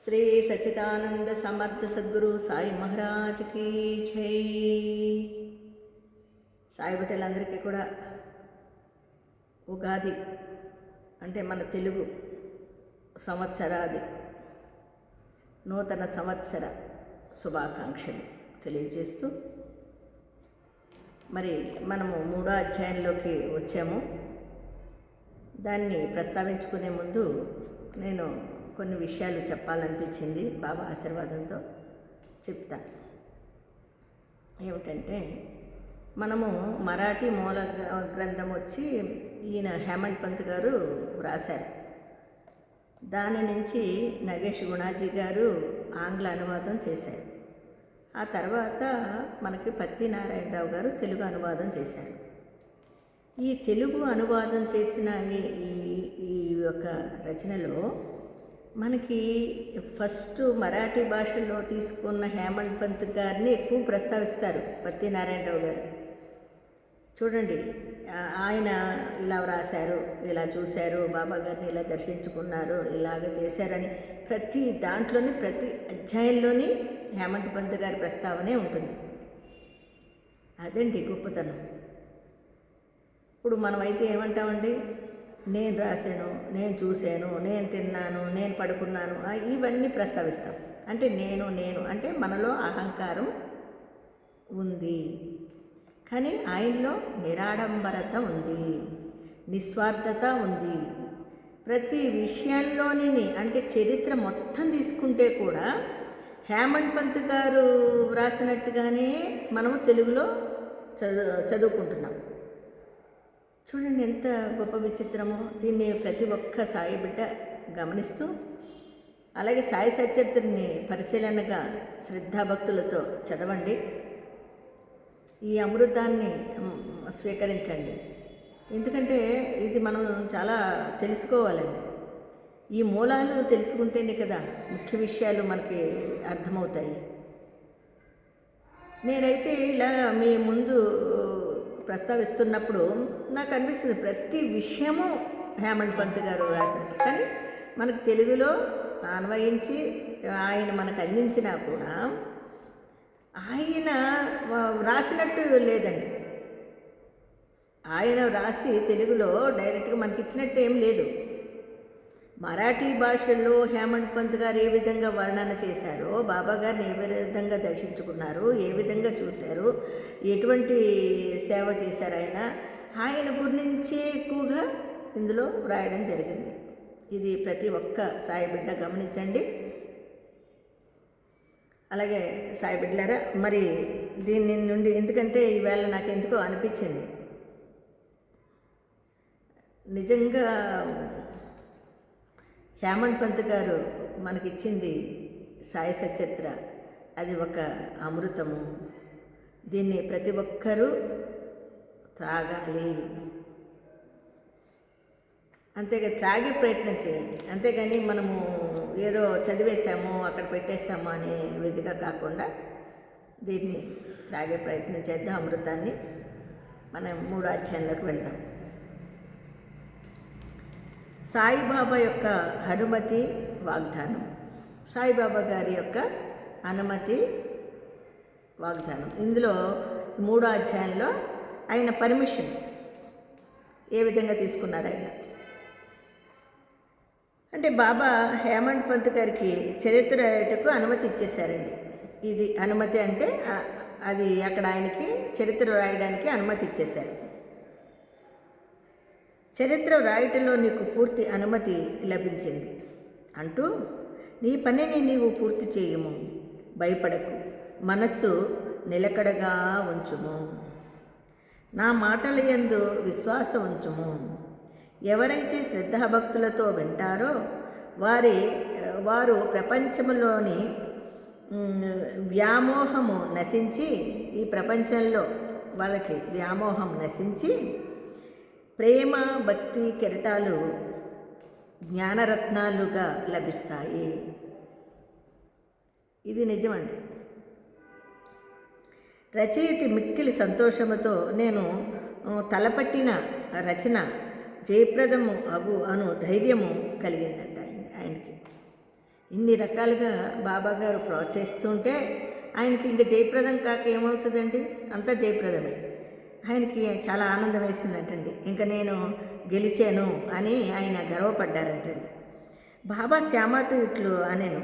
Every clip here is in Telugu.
శ్రీ సచ్చిదానంద సమర్థ సద్గురు సాయి మహారాజ్కి జై. సాయి బిడ్డలందరికీ కూడా ఉగాది అంటే మన తెలుగు సంవత్సరాది నూతన సంవత్సర శుభాకాంక్షలు తెలియజేస్తూ మరి మనము 3వ అధ్యాయంలోకి వచ్చాము. దాన్ని ప్రస్తావించుకునే ముందు నేను కొన్ని విషయాలు చెప్పాలనిపించింది. బాబా ఆశీర్వాదంతో చెప్తాను. ఏమిటంటే మనము మరాఠీ మూల గ్రంథం వచ్చి ఈయన హేమంత్ పంత్ గారు రాశారు. దాని నుంచి నగేష్ గుణాజీ గారు ఆంగ్ల అనువాదం చేశారు. ఆ తర్వాత మనకి పత్తి నారాయణరావు గారు తెలుగు అనువాదం చేశారు. ఈ తెలుగు అనువాదం చేసిన ఈ యొక్క రచనలో మనకి ఫస్ట్ మరాఠీ భాషలో తీసుకున్న హేమంత్ పంత్ గారిని ఎక్కువ ప్రస్తావిస్తారు. పత్తి నారాయణరావు గారు చూడండి, ఆయన ఇలా వ్రాశారు, ఇలా చూశారు, బాబా గారిని ఇలా దర్శించుకున్నారు, ఇలాగ చేశారని ప్రతి దాంట్లోని ప్రతి అధ్యాయంలోని హేమంత్ పంత్ గారి ప్రస్తావనే ఉంటుంది. అదండి గొప్పతనం. ఇప్పుడు మనమైతే ఏమంటామండి, నేను రాశాను, నేను చూశాను, నేను తిన్నాను, నేను పడుకున్నాను, ఇవన్నీ ప్రస్తావిస్తాం. అంటే నేను అంటే మనలో అహంకారం ఉంది. కానీ ఆయనలో నిరాడంబరత ఉంది, నిస్వార్థత ఉంది. ప్రతి విషయంలోని అంటే చరిత్ర మొత్తం తీసుకుంటే కూడా హేమంత్ పంత్ గారు వ్రాసినట్టుగానే మనము తెలుగులో చదువుకుంటున్నాం. చూడండి ఎంత గొప్ప విచిత్రమో. దీన్ని ప్రతి ఒక్క సాయి బిడ్డ గమనిస్తూ, అలాగే సాయి సచరిత్రని పరిశీలనగా శ్రద్ధాభక్తులతో చదవండి. ఈ అమృతాన్ని స్వీకరించండి. ఎందుకంటే ఇది మనం చాలా తెలుసుకోవాలండి. ఈ మూలాలు తెలుసుకుంటేనే కదా ముఖ్య విషయాలు మనకి అర్థమవుతాయి. నేనైతే ఇలా మీ ముందు ప్రస్తావిస్తున్నప్పుడు నాకు అనిపిస్తుంది ప్రతి విషయము హేమంత్ పంత్ గారు రాసినట్టు. కానీ మనకు తెలుగులో అన్వయించి ఆయన మనకు అందించినా కూడా ఆయన రాసినట్టు లేదండి. ఆయన రాసి తెలుగులో డైరెక్ట్గా మనకి ఇచ్చినట్టు ఏం లేదు. మరాఠీ భాషలో హేమంత్ పంత్ గారు ఏ విధంగా వర్ణన చేశారో, బాబా గారిని ఏ విధంగా దర్శించుకున్నారు, ఏ విధంగా చూశారు, ఎటువంటి సేవ చేశారు ఆయన గురించి ఎక్కువగా ఇందులో వ్రాయడం జరిగింది. ఇది ప్రతి ఒక్క సాయి బిడ్డ గమనించండి. అలాగే సాయి బిడ్డలారా, మరి దీని నుండి ఎందుకంటే ఈవేళ నాకు ఎందుకో అనిపించింది, నిజంగా హేమంత్ పంత్ గారు మనకిచ్చింది సాయి సచరిత్ర, అది ఒక అమృతము. దీన్ని ప్రతి ఒక్కరూ త్రాగాలి. అంతేగా త్రాగే ప్రయత్నం చేయండి. అంతేగాని మనము ఏదో చదివేశాము అక్కడ పెట్టేశాము అనే విధిగా కాకుండా దీన్ని త్రాగే ప్రయత్నం చేద్దాం. అమృతాన్ని మనం 3వ అధ్యాయంలోకి వెళ్దాం. సాయిబాబా యొక్క అనుమతి వాగ్దానం. సాయిబాబా గారి యొక్క అనుమతి వాగ్దానం. ఇందులో 3వ అధ్యాయంలో ఆయన పర్మిషన్ ఏ విధంగా తీసుకున్నారు ఆయన అంటే, బాబా హేమంత్ పంత్ గారికి చరిత్ర రాయటకు అనుమతి ఇచ్చేశారండి. ఇది అనుమతి అంటే అది అక్కడ ఆయనకి చరిత్ర రాయడానికి అనుమతి ఇచ్చేశారు. చరిత్ర రాయటంలో నీకు పూర్తి అనుమతి లభించింది అంటూ, నీ పనిని నీవు పూర్తి చేయము, భయపడకు, మనస్సు నిలకడగా ఉంచుము, నా మాటల యందు విశ్వాసం ఉంచుము. ఎవరైతే శ్రద్ధాభక్తులతో వింటారో వారు ప్రపంచంలోని వ్యామోహము నశించి, ఈ ప్రపంచంలో వాళ్ళకి వ్యామోహం నశించి ప్రేమ భక్తి కిరీటాలు జ్ఞానరత్నాలుగా లభిస్తాయి. ఇది నిజమండి. రచయిత మిక్కిలి సంతోషముతో నేను తలపట్టిన రచన జయప్రదము అను ధైర్యము కలిగిందంట ఆయనకి. ఇన్ని రకాలుగా బాబాగారు ప్రోత్సహిస్తుంటే ఆయనకి ఇంక జయప్రదం కాక ఏమవుతుందండి, అంతా జయప్రదమే. ఆయనకి చాలా ఆనందం వేసిందంటండి. ఇంక నేను గెలిచాను అని ఆయన గర్వపడ్డారంటండి. బాబా శ్యామతో ఇట్లు అనెను,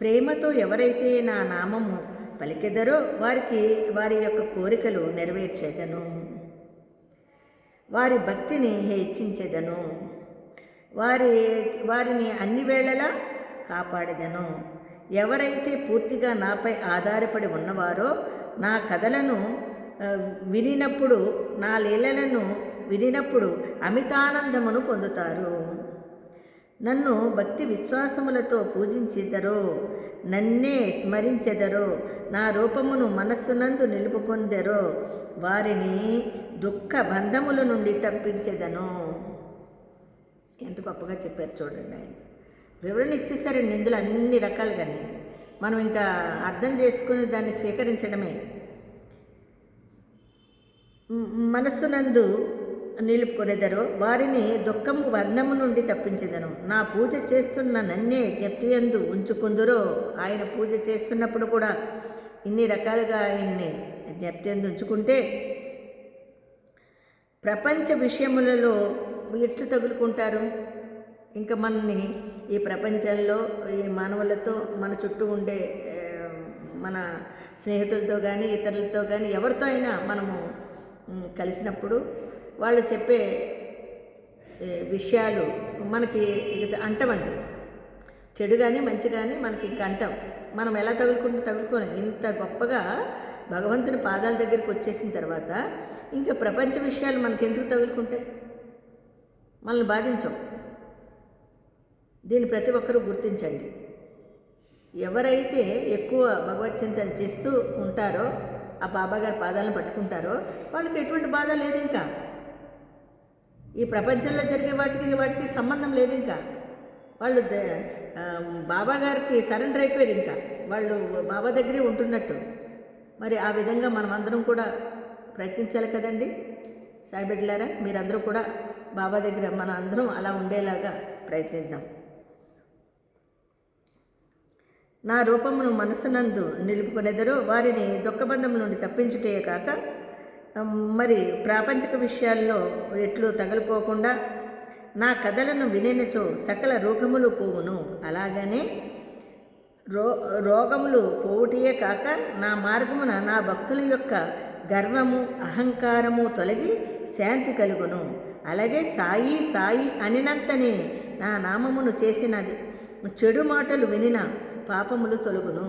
ప్రేమతో ఎవరైతే నా నామము పలికెదరో వారికి వారి యొక్క కోరికలు నెరవేర్చేదను, వారి భక్తిని హెచ్చించేదను, వారిని అన్ని వేళలా కాపాడెదను. ఎవరైతే పూర్తిగా నాపై ఆధారపడి ఉన్నవారో నా కథలను వినినప్పుడు, నా లీలలను వినినప్పుడు అమితానందమును పొందుతారు. నన్ను భక్తి విశ్వాసములతో పూజించెదరో, నన్నే స్మరించెదరో, నా రూపమును మనస్సునందు నిలుపుకొందెరో వారిని దుఃఖ బంధముల నుండి తప్పించెదను. ఎంత గొప్పగా చెప్పారు చూడండి. ఆయన వివరణ ఇచ్చేసారండి ఇందులో అన్ని రకాలుగానే. మనం ఇంకా అర్థం చేసుకుని దాన్ని స్వీకరించడమే. మనస్సునందు నిలుపుకొనేదరో వారిని దుఃఖము బంధము నుండి తప్పించెదను. నా పూజ చేస్తున్న నన్నే జ్ఞప్తియందు ఉంచుకుందురో, ఆయన పూజ చేస్తున్నప్పుడు కూడా ఇన్ని రకాలుగా ఆయన్ని జ్ఞప్తియందు ఉంచుకుంటే ప్రపంచ విషయములలో ఎట్లు తగులుకుంటారు. ఇంకా మనని ఈ ప్రపంచంలో ఈ మానవులతో, మన చుట్టూ ఉండే మన స్నేహితులతో కానీ ఇతరులతో కానీ ఎవరితో అయినా మనము కలిసినప్పుడు వాళ్ళు చెప్పే విషయాలు మనకి అంటమండి. చెడు కానీ మంచి కానీ మనకి ఇంకా అంటాం. మనం ఎలా తగులుకొని ఇంత గొప్పగా భగవంతుని పాదాల దగ్గరికి వచ్చేసిన తర్వాత ఇంకా ప్రపంచ విషయాలు మనకి ఎందుకు తగులుకుంటాయి, మనల్ని బాధించవు. దీన్ని ప్రతి ఒక్కరూ గుర్తించండి. ఎవరైతే ఎక్కువ భగవత్ చింతన చేస్తూ ఉంటారో, ఆ బాబాగారి పాదాలను పట్టుకుంటారో వాళ్ళకి ఎటువంటి బాధ లేదు. ఇంకా ఈ ప్రపంచంలో జరిగే వాటికి సంబంధం లేదు. ఇంకా వాళ్ళు బాబాగారికి సరెండర్ అయిపోయారు. ఇంకా వాళ్ళు బాబా దగ్గరే ఉంటున్నట్టు. మరి ఆ విధంగా మనమందరం కూడా ప్రయత్నించాలి కదండి. సాయిబిడ్డలారా, మీరందరూ కూడా బాబా దగ్గర మన అందరం అలా ఉండేలాగా ప్రయత్నిద్దాం. నా రూపమును మనసునందు నిలుపుకొనేదరో వారిని దుఃఖబంధము నుండి తప్పించుటే కాక మరి ప్రాపంచిక విషయాల్లో ఎట్లు తగలిపోకుండా నా కథలను వినినచో సకల రోగములు పోవును. అలాగనే రోగములు పోవుటియే కాక నా మార్గమున నా భక్తుల యొక్క గర్వము అహంకారము తొలగి శాంతి కలుగును. అలాగే సాయి సాయి అనినంతనే నా నామమును చేసిన చెడు మాటలు వినిన పాపములు తొలగును.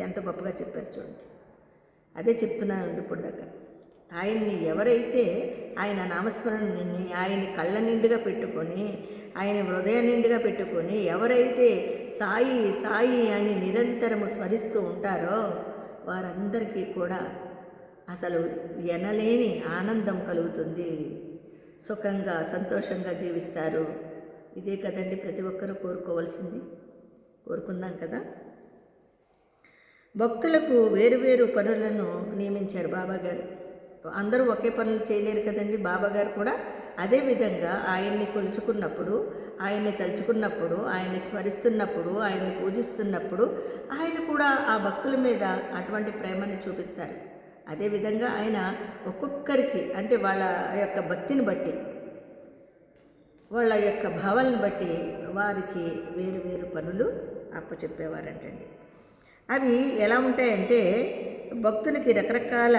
ఎంత గొప్పగా చెప్పారు చూడండి. అదే చెప్తున్నానండి ఇప్పుడు దాకా. ఆయన్ని ఎవరైతే ఆయన నామస్మరణని ఆయన్ని కళ్ళ నిండుగా పెట్టుకొని, ఆయన హృదయ నిండుగా పెట్టుకొని ఎవరైతే సాయి సాయి అని నిరంతరము స్మరిస్తూ ఉంటారో వారందరికీ కూడా అసలు ఎనలేని ఆనందం కలుగుతుంది. సుఖంగా సంతోషంగా జీవిస్తారు. ఇదే కదండి ప్రతి ఒక్కరూ కోరుకోవాల్సింది. కోరుకుందాం కదా. భక్తులకు వేరువేరు పనులను నియమించారు బాబాగారు. అందరూ ఒకే పనులు చేయలేరు కదండి. బాబాగారు కూడా అదేవిధంగా ఆయన్ని కొలుచుకున్నప్పుడు, ఆయన్ని తలుచుకున్నప్పుడు, ఆయన్ని స్మరిస్తున్నప్పుడు, ఆయన్ని పూజిస్తున్నప్పుడు ఆయన కూడా ఆ భక్తుల మీద అటువంటి ప్రేమని చూపిస్తారు. అదేవిధంగా ఆయన ఒక్కొక్కరికి అంటే వాళ్ళ యొక్క భక్తిని బట్టి, వాళ్ళ యొక్క భావాలను బట్టి వారికి వేరు వేరు పనులు అప్పచెప్పేవారంటండి. అవి ఎలా ఉంటాయంటే భక్తునికి రకరకాల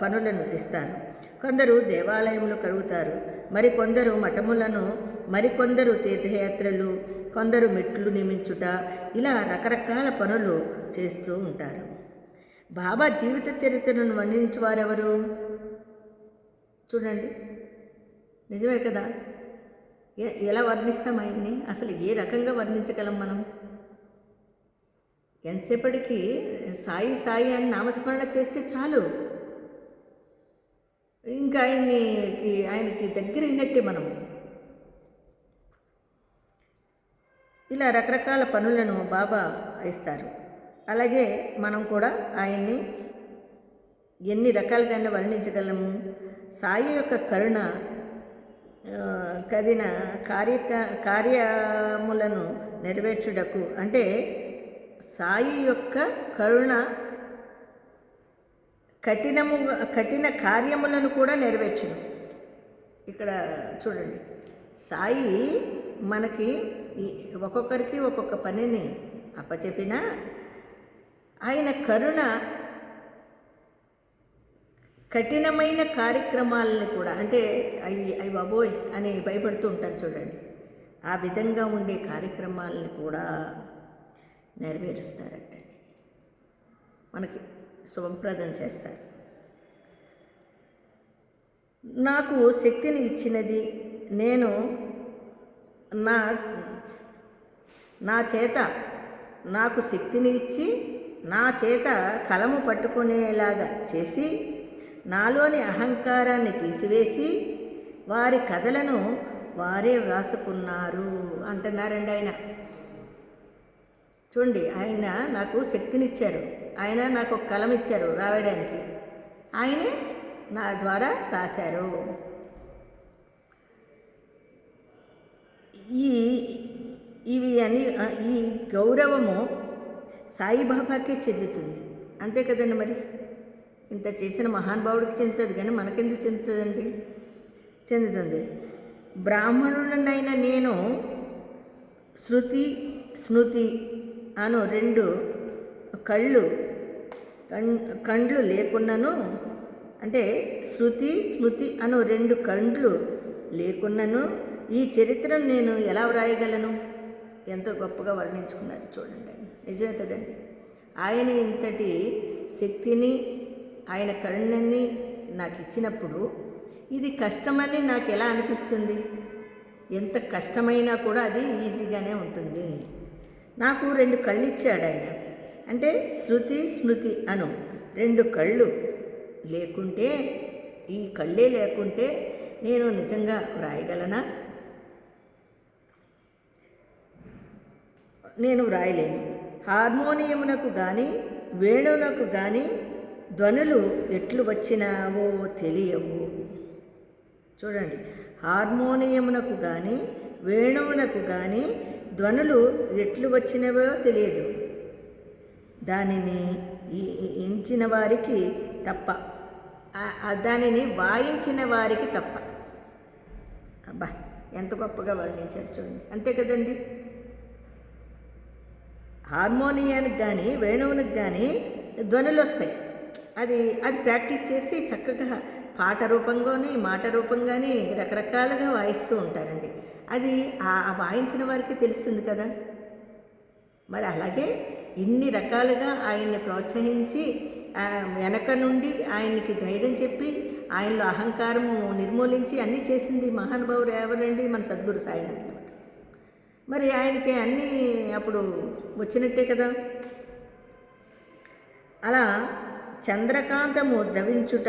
పనులను ఇస్తారు. కొందరు దేవాలయములు కడుగుతారు, మరికొందరు మఠములను, మరికొందరు తీర్థయాత్రలు, కొందరు మెట్లు నియమించుట, ఇలా రకరకాల పనులు చేస్తూ ఉంటారు. బాబా జీవిత చరిత్రను వర్ణించువారెవరు చూడండి. నిజమే కదా. ఎలా వర్ణిస్తాం ఆయన్ని? అసలు ఏ రకంగా వర్ణించగలం మనం? ఎంతసేపటికి సాయి సాయి అని నామస్మరణ చేస్తే చాలు, ఇంకా ఆయనకి దగ్గర అయినట్టే మనం. ఇలా రకరకాల పనులను బాబా ఇస్తారు. అలాగే మనం కూడా ఆయన్ని ఎన్ని రకాలుగా వర్ణించగలము? సాయి యొక్క కరుణ కదిన కార్యములను నెరవేర్చుటకు, అంటే సాయి యొక్క కరుణ కఠిన కార్యములను కూడా నెరవేర్చును. ఇక్కడ చూడండి, సాయి మనకి ఒక్కొక్కరికి ఒక్కొక్క పనిని అప్పచెప్పినా ఆయన కరుణ కఠినమైన కార్యక్రమాలని కూడా, అంటే అవి బాబోయ్ అని భయపడుతూ ఉంటాను చూడండి, ఆ విధంగా ఉండే కార్యక్రమాలని కూడా నెరవేరుస్తారంట, మనకి శుభప్రదం చేస్తారు. నాకు శక్తిని ఇచ్చినది నేను నా చేత నాకు శక్తిని ఇచ్చి నా చేత కలము పట్టుకునేలాగా చేసి నాలోని అహంకారాన్ని తీసివేసి వారి కథలను వారే వ్రాసుకున్నారు అంటున్నారండి ఆయన. చూడండి, ఆయన నాకు శక్తినిచ్చారు, ఆయన నాకు ఒక కలం ఇచ్చారు రాయడానికి, ఆయనే నా ద్వారా రాశారు. ఇవి అని ఈ గౌరవము సాయిబాబాకే చెందుతుంది, అంతే కదండి. మరి ఇంత చేసిన మహానుభావుడికి చెందుతుంది, కానీ మనకెందుకు చెందుతుందండి? చెందుతుంది. బ్రాహ్మణుడనైన నేను శృతి స్మృతి అను రెండు కండ్లు లేకున్నను, అంటే శృతి స్మృతి అను రెండు కండ్లు లేకున్నను ఈ చరిత్రను నేను ఎలా వ్రాయగలను? ఎంతో గొప్పగా వర్ణించుకున్నారు చూడండి ఆయన. నిజమే కదండి. ఆయన ఇంతటి శక్తిని ఆయన కరుణని నాకు ఇచ్చినప్పుడు ఇది కష్టమని నాకు ఎలా అనిపిస్తుంది? ఎంత కష్టమైనా కూడా అది ఈజీగానే ఉంటుంది. నాకు రెండు కళ్ళు ఇచ్చాడు ఆయన, అంటే శృతి స్మృతి అను రెండు కళ్ళు లేకుంటే, ఈ కళ్ళే లేకుంటే నేను నిజంగా వ్రాయగలనా? నేను వ్రాయలేను. హార్మోనియమునకు కానీ వేణువునకు కానీ ధ్వనులు ఎట్లు వచ్చినావో తెలియవు. చూడండి, హార్మోనియమునకు కానీ వేణువునకు కానీ ధ్వనులు ఎట్లు వచ్చినవో తెలియదు, దానిని ఇంచిన వారికి తప్ప, దానిని వాయించిన వారికి తప్ప. అబ్బా, ఎంత గొప్పగా వర్ణించారు చూడండి, అంతే కదండి. హార్మోనియానికి కానీ వేణువునికి కానీ ధ్వనులు వస్తాయి, అది ప్రాక్టీస్ చేసి చక్కగా పాట రూపంగాని మాట రూపంగాని రకరకాలుగా వాయిస్తూ ఉంటారండి. అది ఆ వాయించిన వారికి తెలుస్తుంది కదా. మరి అలాగే ఇన్ని రకాలుగా ఆయన్ని ప్రోత్సహించి వెనక నుండి ఆయనకి ధైర్యం చెప్పి ఆయనలో అహంకారం నిర్మూలించి అన్నీ చేసింది మహానుభావుడు ఎవరండి? మన సద్గురు సాయినాథులు. మరి ఆయనకి అన్నీ అప్పుడు వచ్చినట్టే కదా. అలా చంద్రకాంతము ద్రవించుట,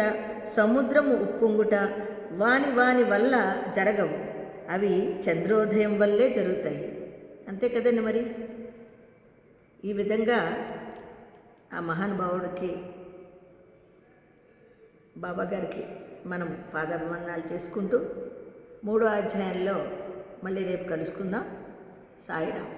సముద్రము ఉప్పొంగుట వాని వల్ల జరగవు, అవి చంద్రోదయం వల్లే జరుగుతాయి, అంతే కదండి. మరి ఈ విధంగా ఆ మహానుభావుడికి, బాబాగారికి మనం పాదాభివందనాలు చేసుకుంటూ 3వ అధ్యాయంలో మళ్ళీ రేపు కలుసుకుందాం. సాయిరామ్.